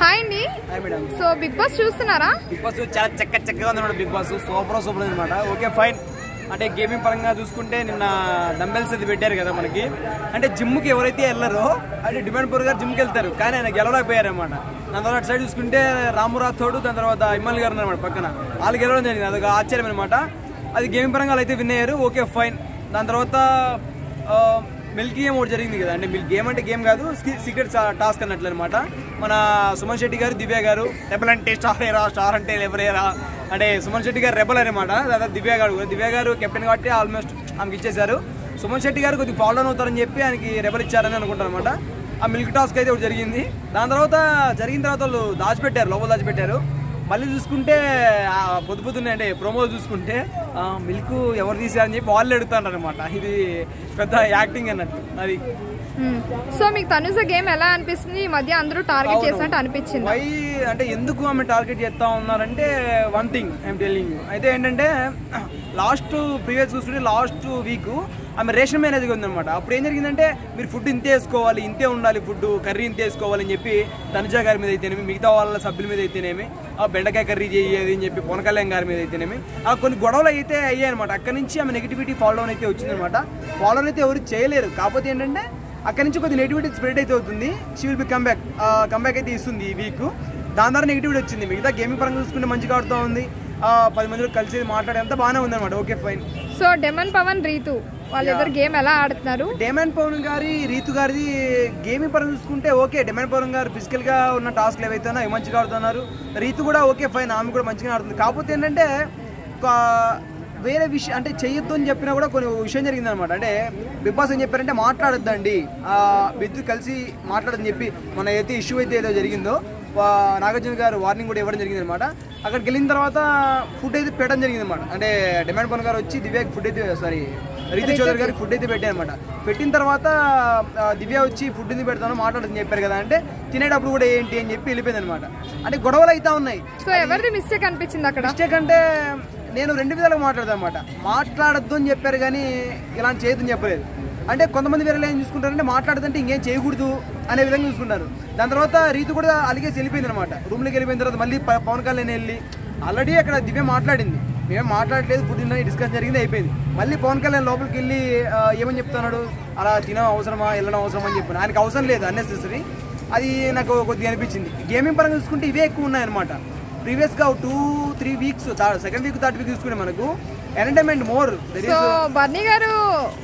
Hi అండి. So big boss చూస్తున్నారా? Big boss చాలా చక్కగా ఉంది. బిగ్ బాస్ సూపర్ అనమాట. Okay fine. అంటే గేమింగ్ పరంగా చూసుకుంటే నిన్న డంబెల్స్ అది పెట్టారు కదా మనకి. అంటే జిమ్కి ఎవరైతే వెళ్ళారో అంటే డిమాండ్ పవర్ గారు జిమ్కి వెళ్తారు, కానీ ఆయన గెలవలేకపోయారు అనమాట. దాని తర్వాత అటు సైడ్ చూసుకుంటే రాము రాథోడ్, దాని తర్వాత ఇమ్మల్ గారు అనమాట పక్కన, వాళ్ళు గెలవడం జరిగింది. అదొక ఆశ్చర్యం అనమాట. అది గేమింగ్ పరంగా అయితే విన్ అయ్యారు. Okay fine. దాని తర్వాత మిల్క్ గేమ్ ఒకటి జరిగింది కదా. అంటే మిల్క్ గేమ్ అంటే గేమ్ కాదు, సీక్రెట్ టాస్క్ అన్నట్లు అనమాట. మన సుమన్ శెట్టి గారు, దివ్య గారు రెబల్ అంటే స్టార్ ఏరా, స్టార్ అంటే ఎవరేరా అంటే సుమన్ శెట్టి గారు రెబల్ అనమాట. దాదాపు దివ్య గారు కెప్టెన్ కాబట్టి ఆల్మోస్ట్ ఆమెకి ఇచ్చేశారు. సుమన్ శెట్టి గారు కొద్దిగా ఫాలో డౌన్ అవుతారని చెప్పి ఆయనకి రెబల్ ఇచ్చారని అనుకుంటారు అనమాట. ఆ మిల్క్ టాస్క్ అయితే ఒకటి జరిగింది. దాని తర్వాత వాళ్ళు లోపల దాచిపెట్టారు. మళ్ళీ చూసుకుంటే పొద్దున్నే అంటే ప్రోమో చూసుకుంటే మిల్క్ ఎవరు తీసారని చెప్పి వాళ్ళు అడుగుతారు అనమాట. ఇది పెద్ద యాక్టింగ్ అన్నట్టు అది. సో మీకు తనుజ గేమ్ ఎలా అనిపిస్తుంది? ఈ మధ్య అందరూ టార్గెట్ చేసినట్టు అనిపించింది. వై అంటే ఎందుకు ఆమె టార్గెట్ చేస్తా ఉన్నారంటే one thing I'm telling you. అయితే ఏంటంటే ప్రీవియస్ చూసుకుంటే లాస్ట్ వీక్ ఆమె రేషన్ మేనేజ్గా ఉందన్నమాట. అప్పుడు ఏం జరిగిందంటే మీరు ఫుడ్ ఇంతే వేసుకోవాలి, ఇంతే ఉండాలి, ఫుడ్ కర్రీ ఇంతే వేసుకోవాలని చెప్పి తనుజ గారి మీద అయితేనేమి, మిగతా వాళ్ళ సభ్యుల మీద అయితేనేమి, బెండకాయ కర్రీ చేయేది అని చెప్పి పవన్ కళ్యాణ్ గారి మీద అయితేనేమి కొన్ని గొడవలు అయితే అయ్యాయి అనమాట. అక్కడి నుంచి ఆమె నెగిటివిటీ ఫాలో డౌన్ అయితే వచ్చిందనమాట. ఫాలో డౌన్ అయితే ఎవరు చేయలేరు. కాకపోతే ఏంటంటే అక్కడి నుంచి కొద్దిగా నెగిటివిటీ స్ప్రెడ్ అయితే అవుతుంది. షీ విల్ బి కంబ్యాక్ అయితే ఇస్తుంది ఈ వీక్. దాని ద్వారా నెగిటివిటీ వచ్చింది. మిగతా గేమింగ్ పరంగా చూసుకుంటే మంచిగా ఆడుతూ ఉంది. 10 మందిలో కలిసి మాట్లాడేంత బాగానే ఉందన్నమాట. Okay fine. So demon Pavan, Rithu వాళ్ళిద్దరు గేమ్ ఎలా ఆడుతున్నారు? డెమన్ పవన్ గారి, రీతు గారిది గేమింగ్ పరంగా చూసుకుంటే ఓకే. డెమన్ పవన్ గారు ఫిజికల్ గా ఉన్న టాస్క్లు ఏవైతే అవి మంచిగా ఆడుతున్నారు. రీతు కూడా ఓకే ఫైన్, ఆమె కూడా మంచిగా ఆడుతుంది. కాకపోతే ఏంటంటే వేరే విషయం అంటే చెయ్యొద్దు అని చెప్పినా కూడా కొన్ని విషయం జరిగింది అనమాట. అంటే బిగ్ బాస్ ఏం చెప్పారంటే మాట్లాడొద్దండి, ఇద్దరు కలిసి మాట్లాడదని చెప్పి మన అయితే ఇష్యూ అయితే ఏదో జరిగిందో నాగార్జున గారు వార్నింగ్ కూడా ఇవ్వడం జరిగింది అనమాట. అక్కడికి వెళ్ళిన తర్వాత ఫుడ్ అయితే పెట్టడం జరిగింది అనమాట. అంటే డిమాండ్ పవన్ గారు వచ్చి దివ్యకి ఫుడ్ అయితే రీతు చౌదరి గారికి ఫుడ్ అయితే పెట్టారనమాట. పెట్టిన తర్వాత దివ్య వచ్చి ఫుడ్ ఎందుకు పెడతాను మాట్లాడదని చెప్పారు కదా, అంటే తినేటప్పుడు కూడా ఏంటి అని చెప్పి వెళ్ళిపోయింది అనమాట. అంటే గొడవలు అయితే ఉన్నాయి. సో ఎవరిది మిస్టేక్ అనిపించింది అక్కడ? మిస్టేక్ అంటే నేను 2 విధాలుగా మాట్లాడతాను అనమాట. మాట్లాడద్దు అని చెప్పారు కానీ ఇలాంటి చేయొద్దని చెప్పలేదు. అంటే కొంతమంది వేరే ఏం చూసుకుంటారంటే మాట్లాడదంటే ఇంకేం చేయకూడదు అనే విధంగా చూసుకుంటారు. దాని తర్వాత రీతు కూడా అలిగేసి వెళ్ళిపోయింది అనమాట. రూమ్లోకి వెళ్ళిపోయిన తర్వాత మళ్ళీ పవన్ కళ్యాణ్ వెళ్ళి ఆల్రెడీ అక్కడ దివ్య మాట్లాడింది, మేమేం మాట్లాడలేదు, ఫుడ్ తిన్నా డిస్కస్ జరిగింది, అయిపోయింది. మళ్ళీ పవన్ కళ్యాణ్ లోపలికి వెళ్ళి ఏమని చెప్తున్నాడు, అలా తినడం అవసరమా, వెళ్ళడం అవసరమా అని చెప్పాను. ఆయనకు అవసరం లేదు, అన్నెసెసరీ. అది నాకు కొద్దిగా అనిపించింది. గేమింగ్ పరంగా చూసుకుంటే ఇవే ఎక్కువ ఉన్నాయన్నమాట. ప్రీవియస్గా 2-3 weeks, second week third week చూసుకుంటే మనకు ఎంటర్టైన్మెంట్ మోర్. సో బర్నీ గారు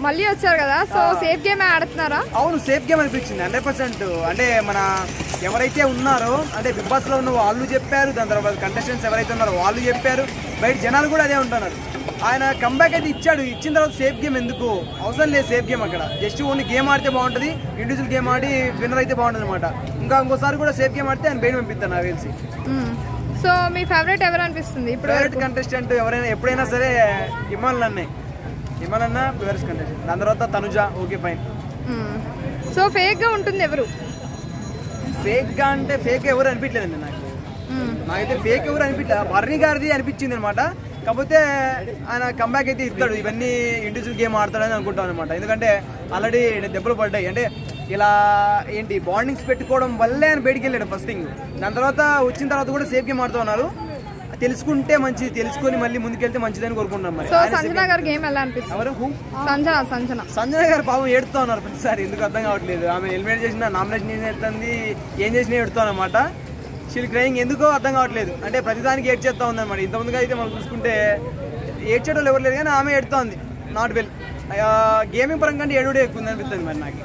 మళ్ళీ వచ్చారు కదా, సో సేఫ్ గేమ్ ఆడుతున్నారా? అవును, సేఫ్ గేమ్ అనిపించింది 100%. అంటే మన ఎవరైతే ఉన్నారో అంటే బిగ్ బాస్ లో ఉన్న వాళ్ళు చెప్పారు, దాని తర్వాత కంటెస్టెంట్స్ ఎవరైతే ఉన్నారో వాళ్ళు చెప్పారు, బయట జనాలు కూడా అదే ఉంటున్నారు. ఆయన కంబ్యాక్ అయితే ఇచ్చాడు. ఇచ్చిన తర్వాత సేఫ్ గేమ్ ఎందుకు అవసరం లేదు. సేఫ్ గేమ్ అక్కడ జస్ట్ ఓన్లీ గేమ్ ఆడితే బాగుంటుంది, ఇండివిజువల్ గేమ్ ఆడి విన్నర్ అయితే బాగుంటుంది అనమాట. ఇంకోసారి కూడా సేఫ్ గేమ్ ఆడితే ఆయన బయట పంపిస్తాను నాకు తెలిసి. సో మీ ఫేవరెట్ ఎవరు అనిపిస్తుంది ఇప్పుడు? ఫేవరెట్ కంటెస్టెంట్ ఎవరైనా ఎప్పుడైనా సరే ఇమ్మల్ అన్న ఫేవరెట్ కంటెస్టెంట్. దాని తర్వాత Tanuja. Okay fine. So fake గా ఉంటుంది ఎవరు? ఫేక్ గా అంటే ఫేక్ ఎవరు అనిపించలేదండి నాకైతే ఫేక్ ఎవరు అనిపించలేదు. బర్నీ గారిది అనిపించింది అనమాట. కాకపోతే ఆయన కంబ్యాక్ అయితే ఇస్తాడు, ఇవన్నీ ఇండివిజువల్ గేమ్ ఆడతాడని అనుకుంటాను అనమాట. ఎందుకంటే ఆల్రెడీ దెబ్బలు పడ్డాయి. అంటే ఇలా ఏంటి బాండింగ్స్ పెట్టుకోవడం వల్లే ఆయన బయటికి వెళ్ళాడు ఫస్ట్ థింగ్. దాని తర్వాత వచ్చిన తర్వాత కూడా సేఫ్ గేమ్ ఆడుతూ ఉన్నారు. తెలుసుకుంటే మంచిది, తెలుసుకొని మళ్ళీ ముందుకెళ్తే మంచిదని కోరుకుంటున్నాం. మరి సంజన గారి గేమ్ ఎలా అనిపిస్తుంది? ఎవరు? సంజన గారు పాపం ఏడుతూ ఉన్నారు ప్రతిసారి, ఎందుకు అర్థం కావట్లేదు. ఆమె ఎలిమినేట్ చేసిన, నామినేషన్ ఏడుతుంది, ఏం చేసినా ఏడుతాం అనమాట. షీల్ క్రైయింగ్, ఎందుకో అర్థం కావట్లేదు. అంటే ప్రతిదానికి ఏడ్ చేస్తూ ఉందన్నమాట. ఇంతకుముందుగా అయితే మనం చూసుకుంటే ఏడ్చేటోళ్ళు ఎవరు లేదు, కానీ ఆమె ఏడుతోంది. Not well. గేమింగ్ పరంగా అంటే ఏడుడే ఎక్కువ ఉంది అనిపిస్తుంది మరి నాకు.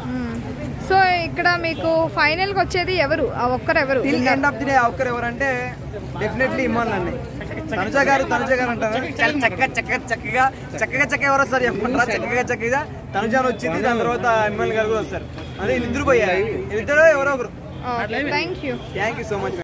సో ఇక్కడ మీకు ఫైనల్ కి వచ్చేది ఎవరు? ఆ ఒక్కరు ఎవరు? ఎండ్ ఆఫ్ ది డే ఆ ఒక్కరు ఎవరంటే డెఫినెట్లీ ఇమ్మాన్ అన్ని. తనుజ గారు అంటారు చక్కగా ఎవరు వస్తారు చెప్పంటారా? చక్కగా తనుజ వచ్చింది, దాని తర్వాత ఇమ్మాన్ గారు కూడా వస్తారు. అదే వీళ్ళిద్దరు పోయారు, వీళ్ళిద్దరు ఎవరో ఒకరు. Thank you so much.